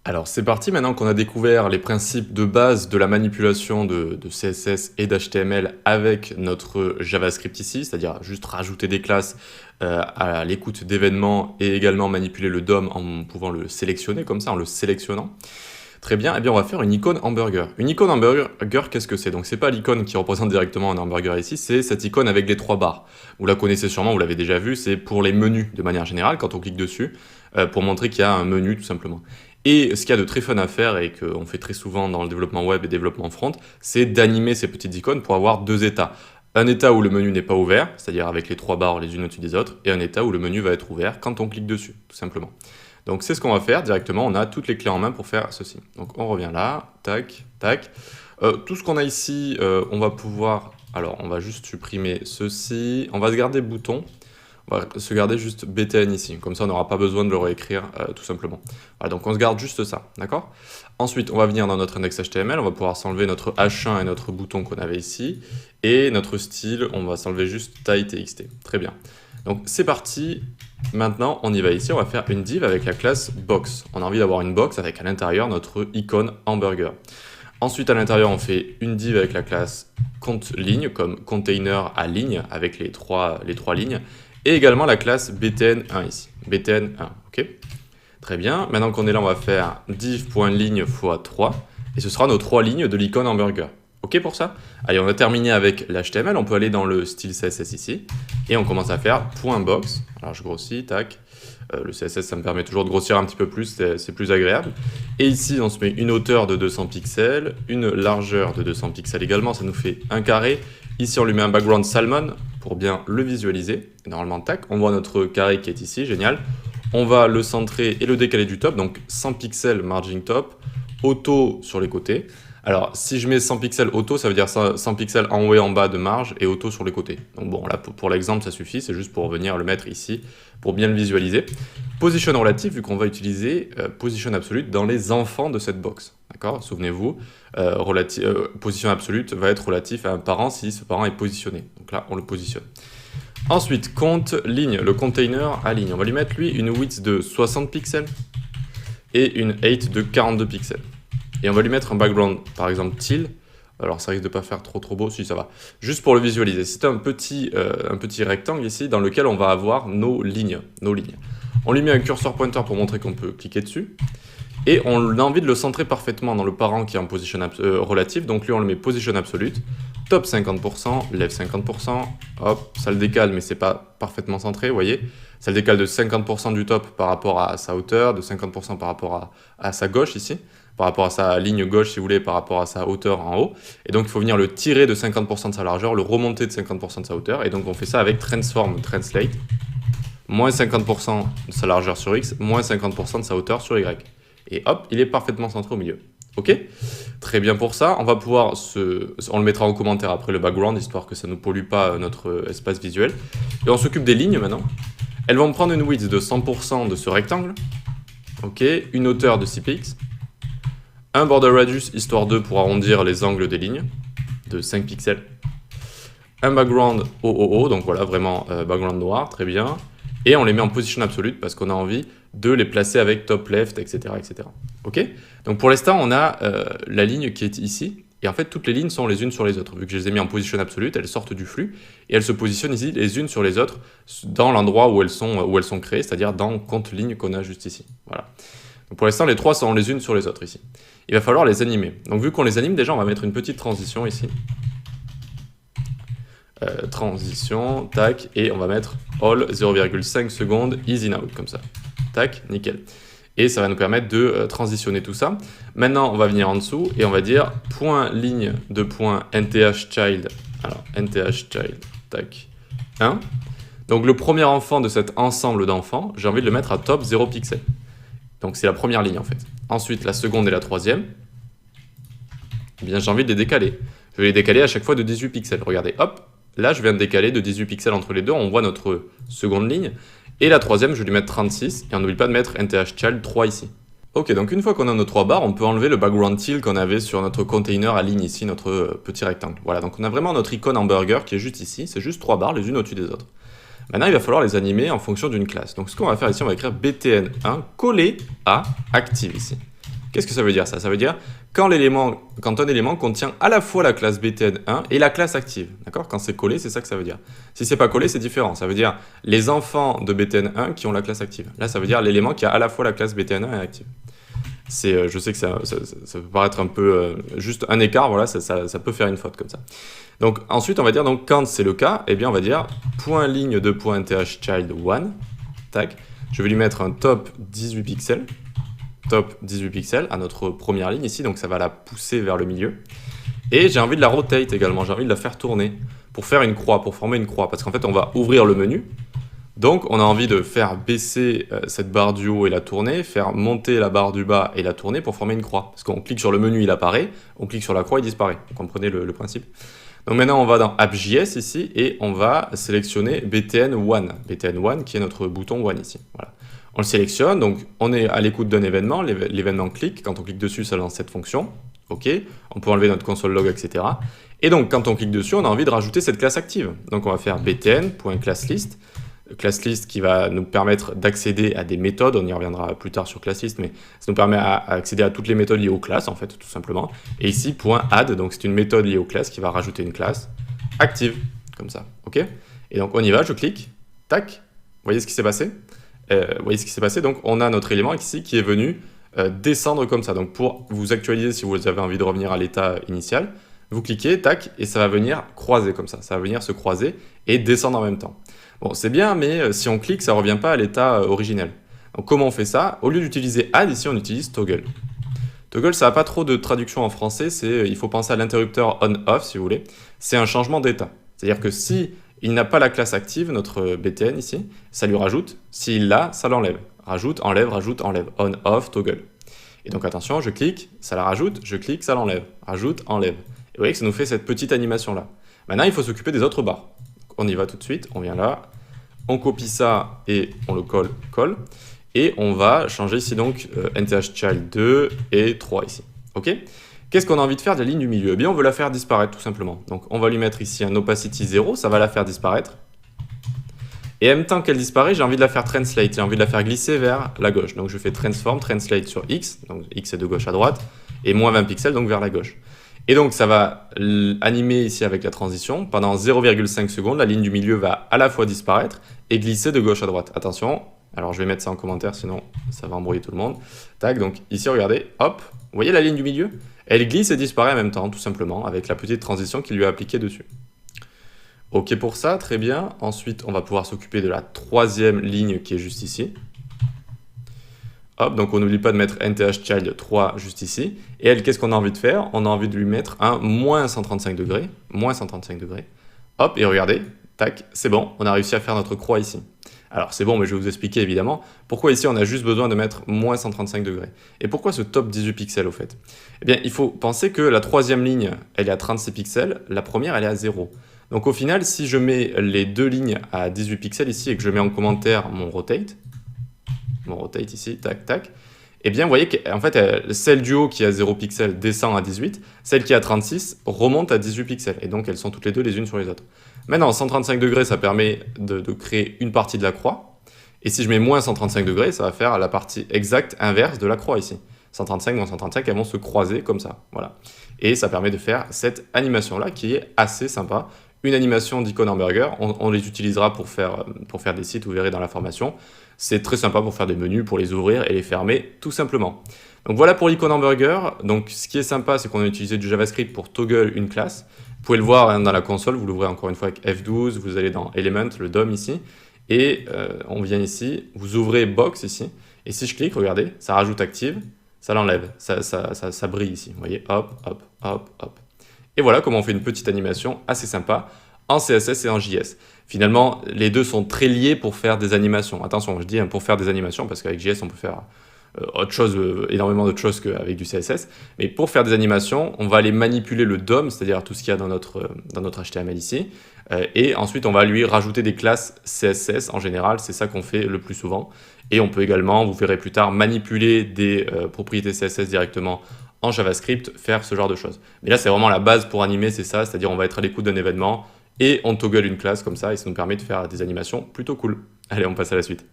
Alors c'est parti, maintenant qu'on a découvert les principes de base de la manipulation de CSS et d'HTML avec notre JavaScript ici, c'est-à-dire juste rajouter des classes à l'écoute d'événements et également manipuler le DOM en pouvant le sélectionner comme ça, en le sélectionnant. Très bien, eh bien on va faire une icône hamburger. Une icône hamburger, qu'est-ce que c'est? Donc c'est pas l'icône qui représente directement un hamburger ici, c'est cette icône avec les trois barres. Vous la connaissez sûrement, vous l'avez déjà vue, c'est pour les menus de manière générale, quand on clique dessus, pour montrer qu'il y a un menu tout simplement. Et ce qu'il y a de très fun à faire et qu'on fait très souvent dans le développement web et développement front, c'est d'animer ces petites icônes pour avoir deux états. Un état où le menu n'est pas ouvert, c'est-à-dire avec les trois barres les unes au-dessus des autres, et un état où le menu va être ouvert quand on clique dessus, tout simplement. Donc c'est ce qu'on va faire directement, on a toutes les clés en main pour faire ceci. Donc on revient là, tac, tac. Tout ce qu'on a ici, on va pouvoir... Alors on va juste supprimer ceci, on va se garder bouton. On va se garder juste btn ici, comme ça on n'aura pas besoin de le réécrire tout simplement. Voilà, donc on se garde juste ça, d'accord? Ensuite, on va venir dans notre index HTML, on va pouvoir s'enlever notre H1 et notre bouton qu'on avait ici, et notre style, on va s'enlever juste taille.txt. Très bien. Donc c'est parti, maintenant on y va ici, on va faire une div avec la classe box. On a envie d'avoir une box avec à l'intérieur notre icône hamburger. Ensuite, à l'intérieur, on fait une div avec la classe conteLigne, comme container à ligne, avec les trois lignes, et également la classe btn1 ici, btn1, ok? Très bien, maintenant qu'on est là, on va faire div.ligne x 3, et ce sera nos trois lignes de l'icône hamburger. Ok pour ça? Allez, on a terminé avec l'HTML, on peut aller dans le style CSS ici, et on commence à faire .box, alors je grossis, tac, le CSS ça me permet toujours de grossir un petit peu plus, c'est plus agréable. Et ici on se met une hauteur de 200 pixels, une largeur de 200 pixels également, ça nous fait un carré. Ici on lui met un background salmon pour bien le visualiser. Et normalement tac, on voit notre carré qui est ici, génial. On va le centrer et le décaler du top, donc 100 pixels margin top, auto sur les côtés. Alors, si je mets 100 pixels auto, ça veut dire 100 pixels en haut et en bas de marge et auto sur les côtés. Donc bon, là, pour l'exemple, ça suffit. C'est juste pour venir le mettre ici pour bien le visualiser. Position relative, vu qu'on va utiliser position absolute dans les enfants de cette box. D'accord? Souvenez-vous, position absolute va être relatif à un parent si ce parent est positionné. Donc là, on le positionne. Ensuite, compte ligne, le container à ligne. On va lui mettre, lui, une width de 60 pixels et une height de 42 pixels. Et on va lui mettre un background, par exemple, teal. Alors, ça risque de pas faire trop beau, si ça va. Juste pour le visualiser. C'est un petit rectangle ici dans lequel on va avoir nos lignes. On lui met un cursor pointer pour montrer qu'on peut cliquer dessus. Et on a envie de le centrer parfaitement dans le parent qui est en position relative. Donc lui, on le met position absolute. Top 50%, left 50%. Hop, ça le décale, mais c'est pas parfaitement centré, vous voyez. Ça le décale de 50% du top par rapport à sa hauteur, de 50% par rapport à sa gauche ici, par rapport à sa ligne gauche, si vous voulez, par rapport à sa hauteur en haut. Et donc, il faut venir le tirer de 50% de sa largeur, le remonter de 50% de sa hauteur. Et donc, on fait ça avec transform translate. Moins 50% de sa largeur sur X, moins 50% de sa hauteur sur Y. Et hop, il est parfaitement centré au milieu. Ok? Très bien pour ça. On va pouvoir on le mettra en commentaire après le background, histoire que ça ne pollue pas notre espace visuel. Et on s'occupe des lignes maintenant. Elles vont prendre une width de 100% de ce rectangle. Ok? Une hauteur de 6 px. Un border radius, histoire de pour arrondir les angles des lignes, de 5 pixels. Un background OOO, donc voilà, vraiment background noir, très bien. Et on les met en position absolute parce qu'on a envie de les placer avec top left, etc. etc. Ok? Donc pour l'instant, on a la ligne qui est ici. Et en fait, toutes les lignes sont les unes sur les autres. Vu que je les ai mis en position absolute, elles sortent du flux. Et elles se positionnent ici les unes sur les autres dans l'endroit où elles sont créées, c'est-à-dire dans compte ligne qu'on a juste ici. Voilà. Donc pour l'instant, les trois sont les unes sur les autres ici. Il va falloir les animer. Donc vu qu'on les anime, déjà, on va mettre une petite transition ici. Transition, tac, et on va mettre all 0,5 secondes, easy now, comme ça. Tac, nickel. Et ça va nous permettre de transitionner tout ça. Maintenant, on va venir en dessous et on va dire point ligne de point nthchild. Alors, nthchild, tac, 1. Donc le premier enfant de cet ensemble d'enfants, j'ai envie de le mettre à top 0 pixels. Donc c'est la première ligne en fait. Ensuite, la seconde et la troisième, eh bien j'ai envie de les décaler. Je vais les décaler à chaque fois de 18 pixels. Regardez, hop, là je viens de décaler de 18 pixels entre les deux. On voit notre seconde ligne. Et la troisième, je vais lui mettre 36. Et on n'oublie pas de mettre nthchild 3 ici. Ok, donc une fois qu'on a nos trois barres, on peut enlever le background teal qu'on avait sur notre container à ligne ici, notre petit rectangle. Voilà, donc on a vraiment notre icône hamburger qui est juste ici. C'est juste trois barres les unes au-dessus des autres. Maintenant, il va falloir les animer en fonction d'une classe. Donc, ce qu'on va faire ici, on va écrire btn1 collé à active ici. Qu'est-ce que ça veut dire ça? Ça veut dire quand un élément contient à la fois la classe btn1 et la classe active. D'accord? Quand c'est collé, c'est ça que ça veut dire. Si c'est pas collé, c'est différent. Ça veut dire les enfants de btn1 qui ont la classe active. Là, ça veut dire l'élément qui a à la fois la classe btn1 et active. Je sais que ça peut paraître un peu juste un écart, voilà, ça peut faire une faute comme ça. Donc ensuite, on va dire, donc, quand c'est le cas, eh bien, on va dire point ligne de point thchild1, tac, je vais lui mettre un top 18 pixels, à notre première ligne ici, donc ça va la pousser vers le milieu. Et j'ai envie de la rotate également, j'ai envie de la faire tourner pour faire une croix, pour former une croix, parce qu'en fait, on va ouvrir le menu. Donc, on a envie de faire baisser cette barre du haut et la tourner, faire monter la barre du bas et la tourner pour former une croix. Parce qu'on clique sur le menu, il apparaît, on clique sur la croix, il disparaît. Vous comprenez le principe? Donc maintenant, on va dans App.js ici et on va sélectionner btn1. btn1 qui est notre bouton 1 ici. Voilà. On le sélectionne, donc on est à l'écoute d'un événement, l'événement clique, quand on clique dessus, ça lance cette fonction. OK, on peut enlever notre console log, etc. Et donc, quand on clique dessus, on a envie de rajouter cette classe active. Donc, on va faire btn.classList. ClassList qui va nous permettre d'accéder à des méthodes, on y reviendra plus tard sur ClassList, mais ça nous permet d'accéder à toutes les méthodes liées aux classes, en fait, tout simplement. Et ici, .add, donc c'est une méthode liée aux classes qui va rajouter une classe active, comme ça, ok? Et donc on y va, je clique, tac, vous voyez ce qui s'est passé? Donc on a notre élément ici qui est venu descendre comme ça. Donc pour vous actualiser, si vous avez envie de revenir à l'état initial, vous cliquez, tac, et ça va venir croiser comme ça. Ça va venir se croiser et descendre en même temps. Bon, c'est bien, mais si on clique, ça ne revient pas à l'état originel. Donc comment on fait ça? Au lieu d'utiliser add, ici on utilise toggle. Toggle, ça n'a pas trop de traduction en français, il faut penser à l'interrupteur on-off si vous voulez. C'est un changement d'état. C'est-à-dire que si il n'a pas la classe active, notre btn ici, ça lui rajoute. S'il l'a, ça l'enlève. Rajoute, enlève, on-off, toggle. Et donc attention, je clique, ça la rajoute, je clique, ça l'enlève. Rajoute, enlève. Et vous voyez que ça nous fait cette petite animation-là. Maintenant, il faut s'occuper des autres barres. On y va tout de suite, on vient là, on copie ça et on le colle. Et on va changer ici donc nthchild 2 et 3 ici. Ok? Qu'est-ce qu'on a envie de faire de la ligne du milieu? Eh bien, on veut la faire disparaître tout simplement. Donc, on va lui mettre ici un opacity 0, ça va la faire disparaître. Et en même temps qu'elle disparaît, j'ai envie de la faire translate, j'ai envie de la faire glisser vers la gauche. Donc, je fais transform, translate sur x, donc x est de gauche à droite, et moins 20 pixels, donc vers la gauche. Et donc, ça va animer ici avec la transition. Pendant 0,5 secondes, la ligne du milieu va à la fois disparaître et glisser de gauche à droite. Attention, alors je vais mettre ça en commentaire, sinon ça va embrouiller tout le monde. Tac, donc ici, regardez, hop, vous voyez la ligne du milieu? Elle glisse et disparaît en même temps, tout simplement, avec la petite transition qu'il lui a appliquée dessus. OK pour ça, très bien. Ensuite, on va pouvoir s'occuper de la troisième ligne qui est juste ici. Hop, donc on n'oublie pas de mettre nthchild 3 juste ici. Et elle, qu'est-ce qu'on a envie de faire? On a envie de lui mettre un moins 135 degrés. Moins 135 degrés. Hop, et regardez, tac, c'est bon, on a réussi à faire notre croix ici. Alors c'est bon, mais je vais vous expliquer évidemment pourquoi ici on a juste besoin de mettre moins 135 degrés. Et pourquoi ce top 18 pixels au fait? Eh bien, il faut penser que la troisième ligne, elle est à 36 pixels, la première, elle est à 0. Donc au final, si je mets les deux lignes à 18 pixels ici et que je mets en commentaire mon rotate ici, tac, tac, eh bien, vous voyez qu'en fait, celle du haut qui a 0 pixels descend à 18, celle qui a 36 remonte à 18 pixels. Et donc, elles sont toutes les deux les unes sur les autres. Maintenant, 135 degrés, ça permet de créer une partie de la croix. Et si je mets moins 135 degrés, ça va faire la partie exacte inverse de la croix ici. 135 moins 135, elles vont se croiser comme ça. Voilà. Et ça permet de faire cette animation-là qui est assez sympa. Une animation d'icône hamburger, on les utilisera pour faire des sites, vous verrez dans la formation. C'est très sympa pour faire des menus, pour les ouvrir et les fermer tout simplement. Donc voilà pour l'icône hamburger. Donc ce qui est sympa, c'est qu'on a utilisé du JavaScript pour toggle une classe. Vous pouvez le voir dans la console, vous l'ouvrez encore une fois avec F12, vous allez dans Element, le DOM ici, et on vient ici, vous ouvrez Box ici, et si je clique, regardez, ça rajoute Active, ça l'enlève, ça brille ici, vous voyez, hop, hop, hop, hop. Et voilà comment on fait une petite animation assez sympa en CSS et en JS. Finalement, les deux sont très liés pour faire des animations. Attention, je dis pour faire des animations, parce qu'avec JS, on peut faire autre chose, énormément d'autres choses qu'avec du CSS. Mais pour faire des animations, on va aller manipuler le DOM, c'est-à-dire tout ce qu'il y a dans notre HTML ici. Et ensuite, on va lui rajouter des classes CSS en général. C'est ça qu'on fait le plus souvent. Et on peut également, vous verrez plus tard, manipuler des propriétés CSS directement en JavaScript, faire ce genre de choses. Mais là, c'est vraiment la base pour animer, c'est ça. C'est-à-dire on va être à l'écoute d'un événement et on toggle une classe comme ça et ça nous permet de faire des animations plutôt cool. Allez, on passe à la suite.